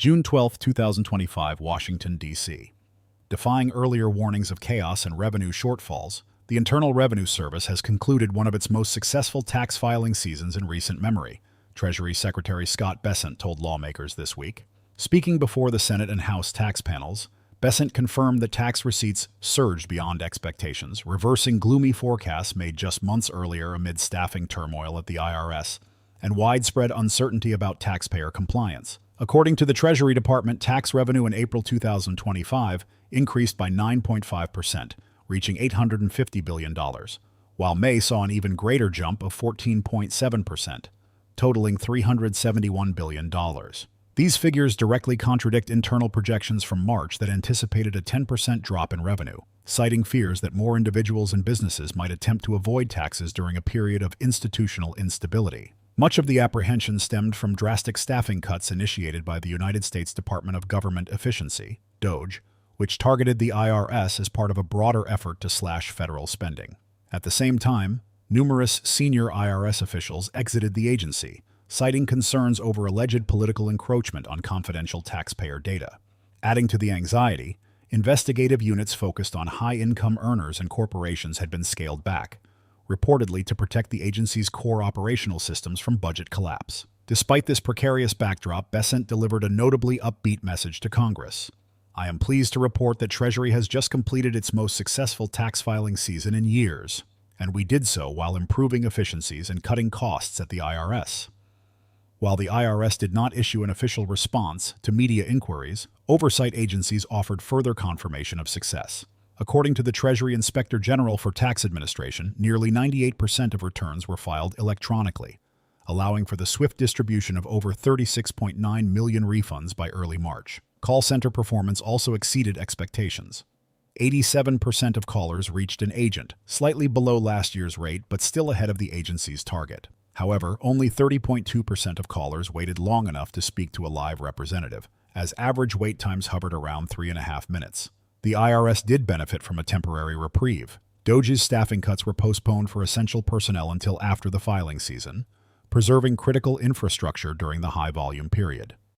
June 12, 2025, Washington, D.C. Defying earlier warnings of chaos and revenue shortfalls, the Internal Revenue Service has concluded one of its most successful tax filing seasons in recent memory, Treasury Secretary Scott Bessent told lawmakers this week. Speaking before the Senate and House tax panels, Bessent confirmed that tax receipts surged beyond expectations, reversing gloomy forecasts made just months earlier amid staffing turmoil at the IRS and widespread uncertainty about taxpayer compliance. According to the Treasury Department, tax revenue in April 2025 increased by 9.5%, reaching $850 billion, while May saw an even greater jump of 14.7%, totaling $371 billion. These figures directly contradict internal projections from March that anticipated a 10% drop in revenue, citing fears that more individuals and businesses might attempt to avoid taxes during a period of institutional instability. Much of the apprehension stemmed from drastic staffing cuts initiated by the United States Department of Government Efficiency, DOGE, which targeted the IRS as part of a broader effort to slash federal spending. At the same time, numerous senior IRS officials exited the agency, citing concerns over alleged political encroachment on confidential taxpayer data. Adding to the anxiety, investigative units focused on high-income earners and corporations had been scaled back, reportedly to protect the agency's core operational systems from budget collapse. Despite this precarious backdrop, Bessent delivered a notably upbeat message to Congress. I am pleased to report that Treasury has just completed its most successful tax filing season in years, and we did so while improving efficiencies and cutting costs at the IRS. While the IRS did not issue an official response to media inquiries, oversight agencies offered further confirmation of success. According to the Treasury Inspector General for Tax Administration, nearly 98% of returns were filed electronically, allowing for the swift distribution of over 36.9 million refunds by early March. Call center performance also exceeded expectations. 87% of callers reached an agent, slightly below last year's rate but still ahead of the agency's target. However, only 30.2% of callers waited long enough to speak to a live representative, as average wait times hovered around 3.5 minutes. The IRS did benefit from a temporary reprieve. DOGE's staffing cuts were postponed for essential personnel until after the filing season, preserving critical infrastructure during the high-volume period.